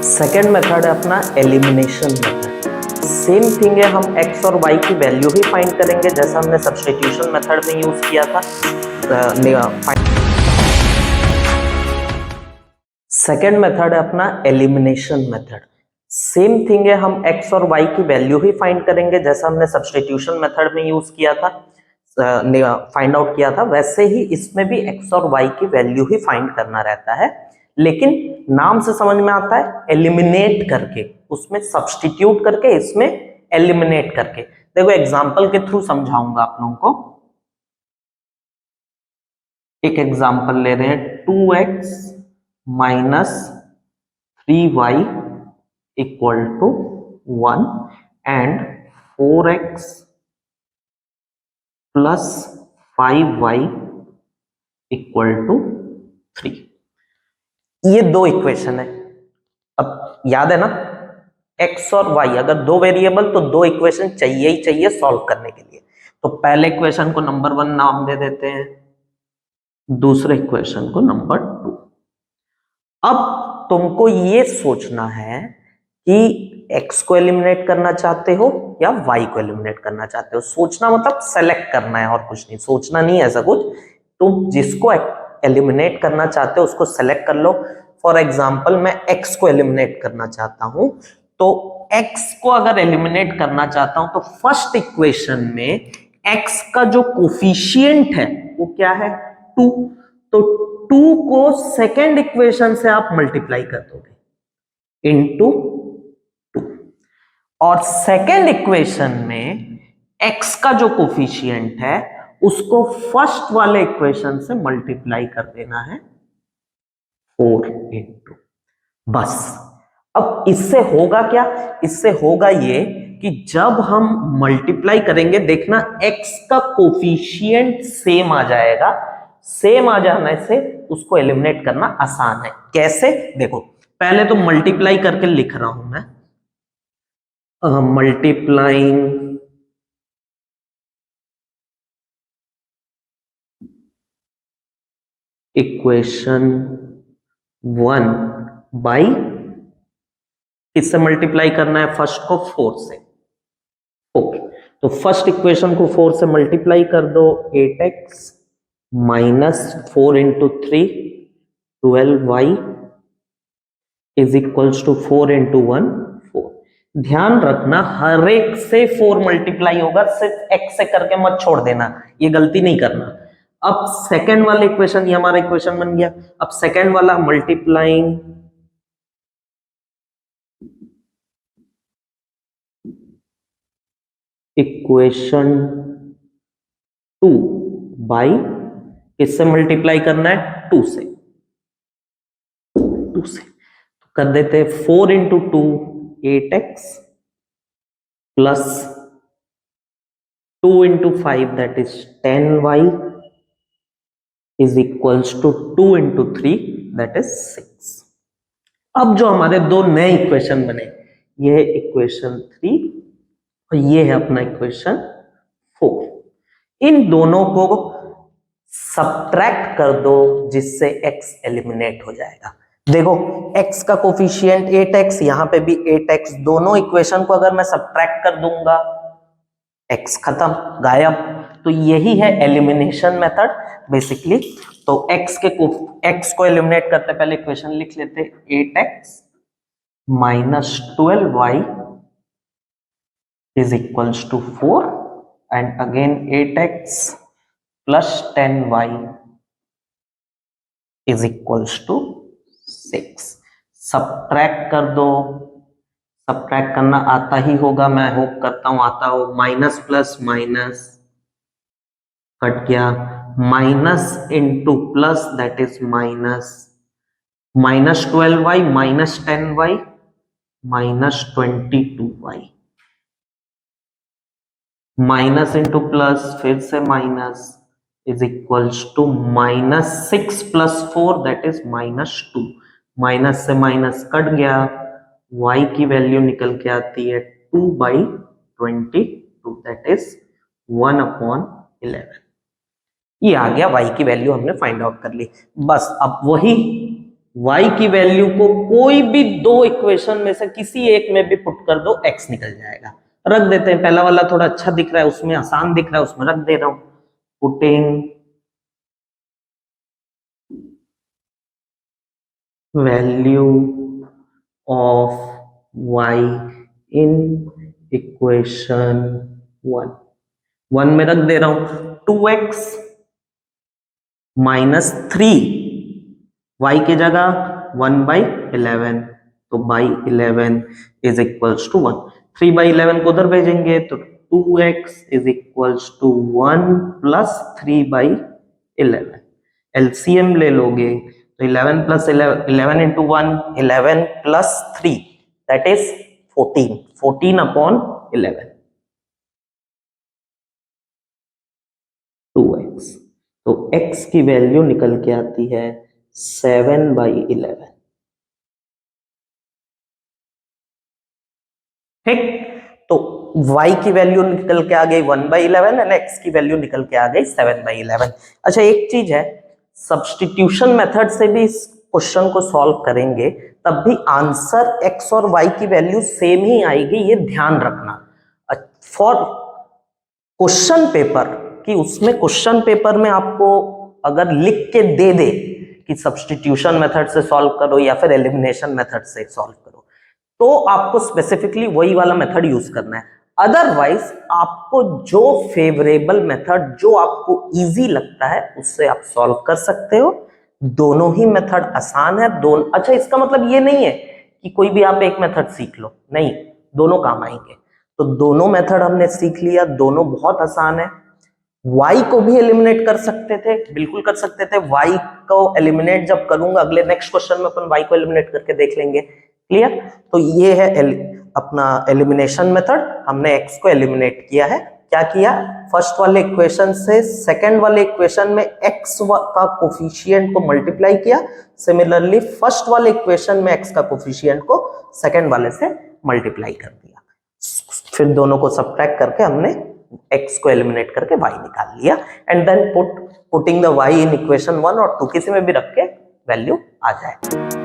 Second method है अपना elimination method. Same thing है, हम x और y की वैल्यू ही फाइंड करेंगे जैसा हमने सब्स्टिट्यूशन मेथड में यूज किया था। सेकेंड मेथड है अपना एलिमिनेशन मेथड। सेम थिंग है, हम x और y की वैल्यू ही फाइंड करेंगे जैसा हमने सब्स्टिट्यूशन मेथड में यूज किया था, फाइंड आउट किया था। वैसे ही इसमें भी x और y की वैल्यू ही फाइंड करना रहता है, लेकिन नाम से समझ में आता है एलिमिनेट करके, उसमें सब्स्टिट्यूट करके, इसमें एलिमिनेट करके। देखो एग्जांपल के थ्रू समझाऊंगा आप लोगों को। एक एग्जांपल ले रहे हैं, 2x minus 3y equal to 1 and 4x plus 5y equal to 3। ये दो इक्वेशन है। अब याद है ना, x और y, अगर दो वेरिएबल तो दो इक्वेशन चाहिए ही चाहिए सॉल्व करने के लिए। तो पहले इक्वेशन को नंबर 1 नाम दे देते हैं, दूसरे इक्वेशन को नंबर 2। अब तुमको ये सोचना है कि x को एलिमिनेट करना चाहते हो या y को एलिमिनेट करना चाहते हो। सोचना मतलब सेलेक्ट करना है और कुछ नहीं, सोचना नहीं है ऐसा कुछ। तुम जिसको एलिमिनेट करना चाहते हो उसको सेलेक्ट कर लो। फॉर एग्जाम्पल मैं x को एलिमिनेट करना चाहता हूं, तो x को अगर एलिमिनेट करना चाहता हूं तो फर्स्ट इक्वेशन में x का जो कोफिशिएंट है वो क्या है, 2। तो 2 को सेकेंड इक्वेशन से आप मल्टीप्लाई कर दोगे इनटू 2, और सेकेंड इक्वेशन में x का जो कोफिशिएंट है उसको फर्स्ट वाले इक्वेशन से मल्टीप्लाई कर देना है 4 इंटू, बस। अब इससे होगा क्या, इससे होगा ये कि जब हम मल्टीप्लाई करेंगे, देखना x का कोफिशिएंट सेम आ जाएगा। सेम आ जाने से उसको एलिमिनेट करना आसान है। कैसे, देखो पहले तो मल्टीप्लाई करके लिख रहा हूं मैं, मल्टीप्लाइंग इक्वेशन 1 बाई, किससे मल्टीप्लाई करना है, फर्स्ट को 4 से। ओके, तो फर्स्ट इक्वेशन को 4 से मल्टीप्लाई कर दो, 8x minus 4 into 3 12y is equals to 4 into 1 4। ध्यान रखना हर एक से 4 मल्टीप्लाई होगा, सिर्फ x से करके मत छोड़ देना, ये गलती नहीं करना। अब सेकेंड वाला इक्वेशन, ये हमारा इक्वेशन बन गया। अब सेकेंड वाला मल्टीप्लाइंग इक्वेशन 2 बाई, किससे मल्टीप्लाई करना है, 2 से। 2 से तो कर देते हैं 4 into 2 8x plus 2 into 5 that is 10y is equals to 2 into 3 that is 6। अब जो हमारे दो नए इक्वेशन बने, ये है इक्वेशन 3 और ये है अपना इक्वेशन 4। इन दोनों को सब्ट्रैक्ट कर दो जिससे x एलिमिनेट हो जाएगा। देखो x का कोफिशिएंट 8x, यहां पे भी 8x, दोनों इक्वेशन को अगर मैं सब्ट्रैक्ट कर दूंगा x खत्म, गायब। तो यही है एलिमिनेशन मेथड बेसिकली। तो x को एलिमिनेट करते पहले इक्वेशन लिख लेते, 8x minus 12y is equals to 4 and again 8x plus 10y is equals to 6। Subtract कर दो, सब्ट्रैक्ट करना आता ही होगा, मैं होप करता हूं आता हो। माइनस प्लस माइनस कट गया, minus into plus that is minus, minus 12y minus 10y minus 22y, minus into plus फिर से minus is equals to minus 6 plus 4 that is minus 2। Minus से माइनस कट गया, y की value निकल के आती है 2 बाई 22 दैट इज 1 अपॉन 11। ये आ गया, y की वैल्यू हमने फाइंड आउट कर ली। बस अब वही y की वैल्यू को कोई भी दो इक्वेशन में से किसी एक में भी पुट कर दो, x निकल जाएगा। रख देते हैं, पहला वाला थोड़ा अच्छा दिख रहा है, उसमें आसान दिख रहा है, उसमें रख दे रहा हूं। Putting value of y in equation 1 में रख दे रहा हूं 2x माइनस 3, y की जगह 1/11, तो बाई 11 इज इक्वल्स टू 1। 3/11 को उधर भेजेंगे तो 2x is equals to 1 plus 3/11। LCM ले लोगे तो 11 plus 11 into 1 11 plus 3 that is 14, 14/11 2x। तो x की वैल्यू निकल के आती है 7/11। ठीक, तो y की वैल्यू निकल के आ गई 1/11 एंड x की वैल्यू निकल के आ गई 7/11। अच्छा, एक चीज है, सब्स्टिट्यूशन मेथड से भी इस क्वेश्चन को सॉल्व करेंगे तब भी आंसर x और y की वैल्यू सेम ही आएगी, ये ध्यान रखना। फॉर क्वेश्चन पेपर कि उसमें क्वेश्चन पेपर में आपको अगर लिख के दे दे कि सब्स्टिट्यूशन मेथड से सॉल्व करो या फिर एलिमिनेशन मेथड से सॉल्व करो, तो आपको स्पेसिफिकली वही वाला मेथड यूज करना है। अदरवाइज आपको जो फेवरेबल मेथड, जो आपको इजी लगता है, उससे आप सॉल्व कर सकते हो। दोनों ही मेथड आसान है। दोनों, अच्छा इसका मतलब ये नहीं है कि कोई भी आप एक मेथड सीख लो, नहीं, दोनों काम आएंगे। तो दोनों मेथड हमने सीख लिया, दोनों बहुत आसान है। y को भी एलिमिनेट कर सकते थे, बिल्कुल कर सकते थे। y को एलिमिनेट जब करूंगा अगले नेक्स्ट क्वेश्चन में अपन y को एलिमिनेट करके देख लेंगे। क्लियर? तो ये है अपना एलिमिनेशन मेथड। हमने x को एलिमिनेट किया है। क्या किया? फर्स्ट वाले इक्वेशन से सेकंड वाले इक्वेशन में x का कोफिशिएंट को मल्टीप्लाई किया। सिमिलरली फर्स्ट वाले इक्वेशन में x का कोफिशिएंट को सेकंड वाले से मल्टीप्लाई कर दिया। फिर दोनों को सब्ट्रैक्ट करके हमने x को एलिमिनेट करके y निकाल लिया and then putting the y in equation 1 और 2 किसी में भी रख के वैल्यू आ जाए।